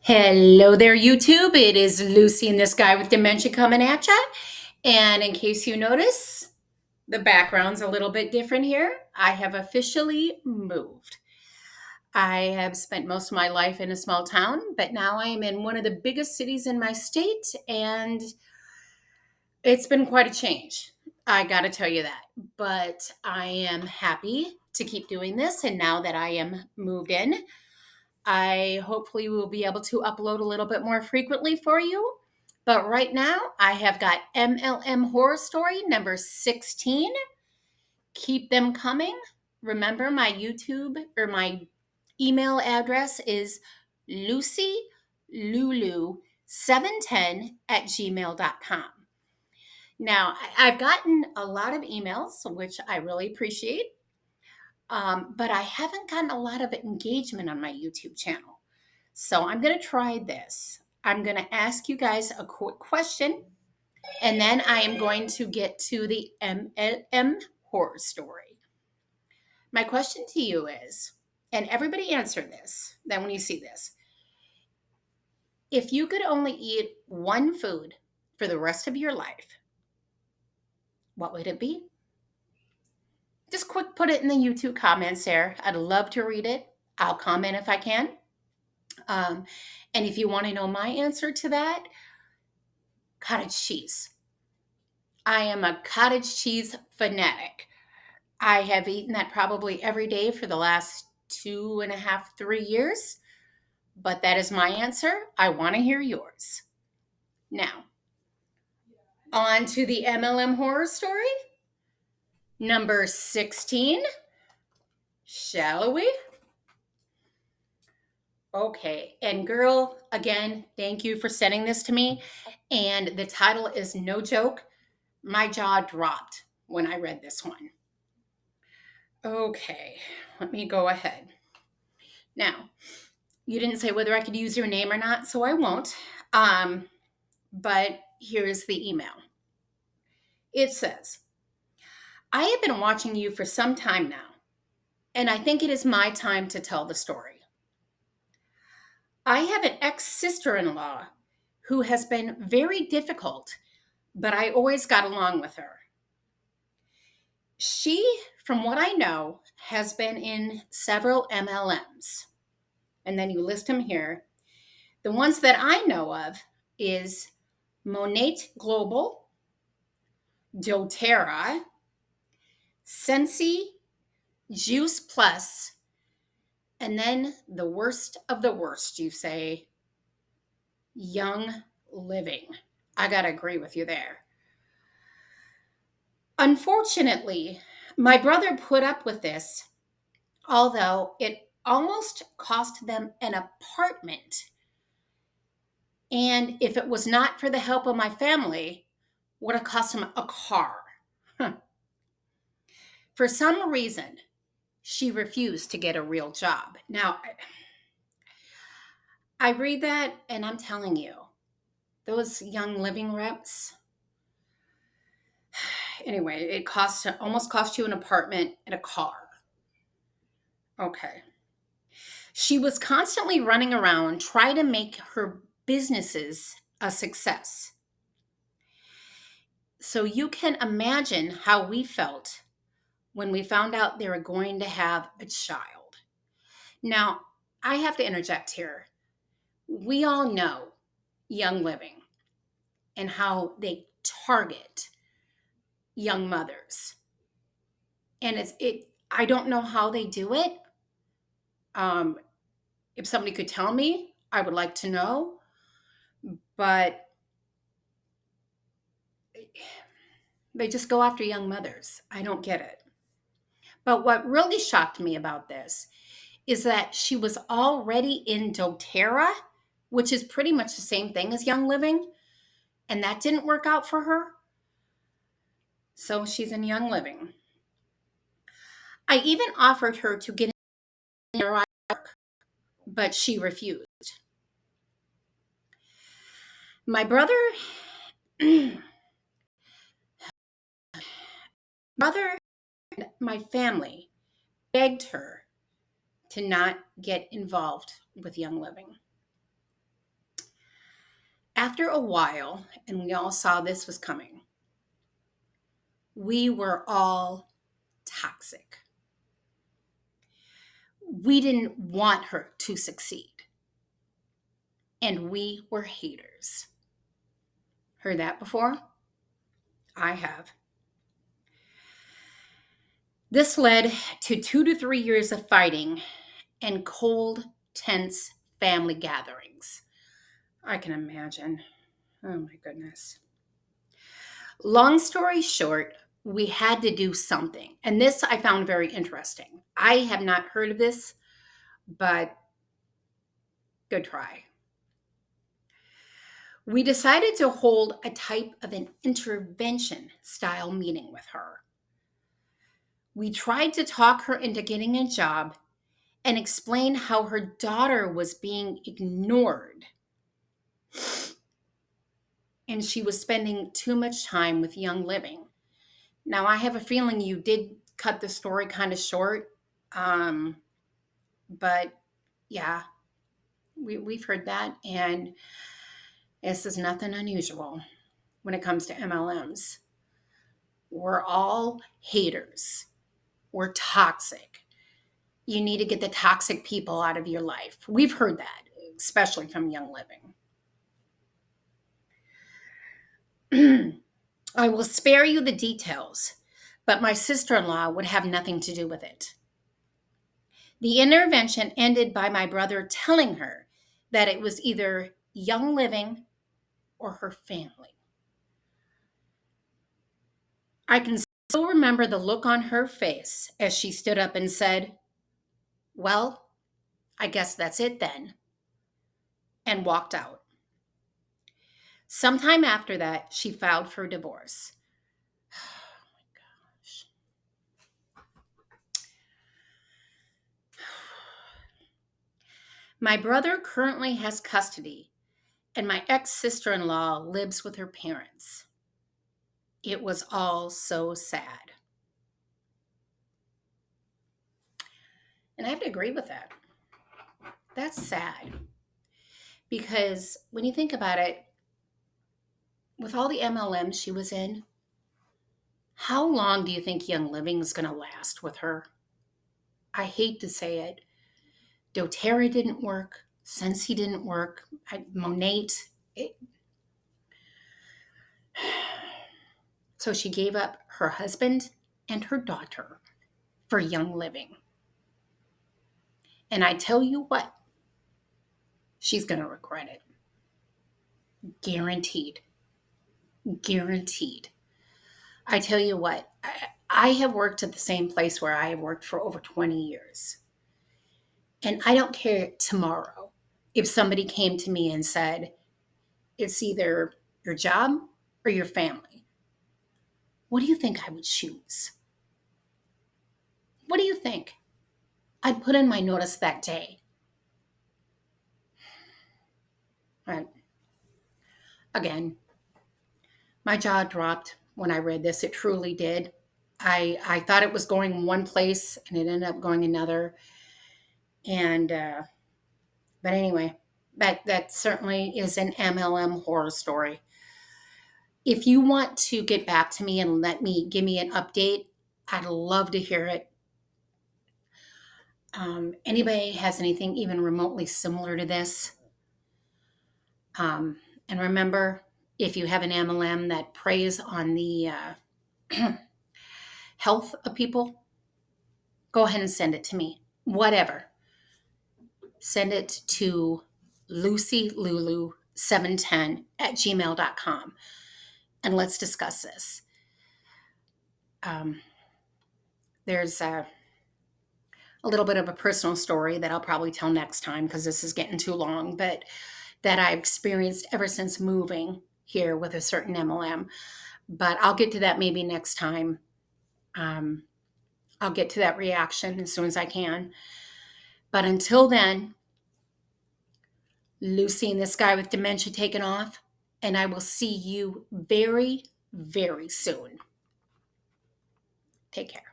Hello there, YouTube. It is Lucy and this guy with dementia coming at ya. And in case you notice, the background's a little bit different here. I have officially moved. I have spent most of my life in a small town, but now I am in one of the biggest cities in my state, and it's been quite a change. I got to tell you that. But I am happy to keep doing this. And now that I am moved in, I hopefully will be able to upload a little bit more frequently for you. But right now, I have got MLM Horror Story number 16. Keep them coming. Remember, my YouTube or my email address is lucylulu710@gmail.com. Now, I've gotten a lot of emails, which I really appreciate, but I haven't gotten a lot of engagement on my YouTube channel. So I'm going to try this. I'm going to ask you guys a quick question, and then I am going to get to the MLM horror story. My question to you is, and everybody answer this, then when you see this, if you could only eat one food for the rest of your life, what would it be? Just quick put it in the YouTube comments there. I'd love to read it. I'll comment if I can. And if you want to know my answer to that, cottage cheese. I am a cottage cheese fanatic. I have eaten that probably every day for the last 2.5, 3 years, but that is my answer. I want to hear yours. Now, on to the MLM horror story, number 16. Shall we? Okay, and girl, again, thank you for sending this to me. And the title is no joke. My jaw dropped when I read this one. Okay, let me go ahead. Now, you didn't say whether I could use your name or not, so I won't. But here's the email. It says, I have been watching you for some time now, and I think it is my time to tell the story. I have an ex-sister-in-law who has been very difficult, but I always got along with her. She, from what I know, has been in several MLMs. And then you list them here. The ones that I know of is Monate Global, doTERRA, Sensi, Juice Plus, and then the worst of the worst, you say, Young Living. I got to agree with you there. Unfortunately, my brother put up with this, although it almost cost them an apartment. And if it was not for the help of my family, would have cost him a car. For some reason, she refused to get a real job. Now, I read that and I'm telling you, those Young Living reps, anyway, it almost cost you an apartment and a car. Okay. She was constantly running around trying to make her businesses a success. So you can imagine how we felt when we found out they were going to have a child. Now, I have to interject here. We all know Young Living and how they target young mothers. And I don't know how they do it. If somebody could tell me, I would like to know. But they just go after young mothers. I don't get it. But what really shocked me about this is that she was already in doTERRA, which is pretty much the same thing as Young Living, and that didn't work out for her. So she's in Young Living. I even offered her to get in her work, but she refused. My brother and my family begged her to not get involved with Young Living. After a while, and we all saw this was coming, we were all toxic. We didn't want her to succeed, and we were haters. Heard that before? I have. This led to 2 to 3 years of fighting and cold, tense family gatherings. I can imagine. Oh my goodness. Long story short, we had to do something. And this I found very interesting. I have not heard of this, but good try. We decided to hold a type of an intervention style meeting with her. We tried to talk her into getting a job and explain how her daughter was being ignored and she was spending too much time with Young Living. Now, I have a feeling you did cut the story kind of short, but yeah, we've heard that, and this is nothing unusual when it comes to MLMs. We're all haters. We're toxic. You need to get the toxic people out of your life. We've heard that, especially from Young Living. I will spare you the details, but my sister-in-law would have nothing to do with it. The intervention ended by my brother telling her that it was either Young Living or her family. I can still remember the look on her face as she stood up and said, "Well, I guess that's it then," and walked out. Sometime after that, she filed for divorce. Oh my gosh. My brother currently has custody, and my ex-sister-in-law lives with her parents. It was all so sad. And I have to agree with that. That's sad. Because when you think about it, with all the MLMs she was in, how long do you think Young Living is going to last with her? I hate to say it. doTERRA didn't work. Sensi didn't work. Monate. So she gave up her husband and her daughter for Young Living. And I tell you what, she's going to regret it. Guaranteed. Guaranteed. I tell you what, I have worked at the same place where I have worked for over 20 years. And I don't care tomorrow if somebody came to me and said, it's either your job or your family. What do you think I would choose? What do you think? I'd put in my notice that day. Right. Again, my jaw dropped when I read this. It truly did. I thought it was going one place and it ended up going another. And, but anyway, that certainly is an MLM horror story. If you want to get back to me and give me an update, I'd love to hear it. Anybody has anything even remotely similar to this? And remember, if you have an MLM that preys on the health of people, go ahead and send it to me. Whatever. Send it to lucylulu710@gmail.com and let's discuss this. There's a little bit of a personal story that I'll probably tell next time because this is getting too long, but that I've experienced ever since moving here with a certain MLM. But I'll get to that maybe next time. I'll get to that reaction as soon as I can. But until then, Lucy and this guy with dementia taken off, and I will see you very, very soon. Take care.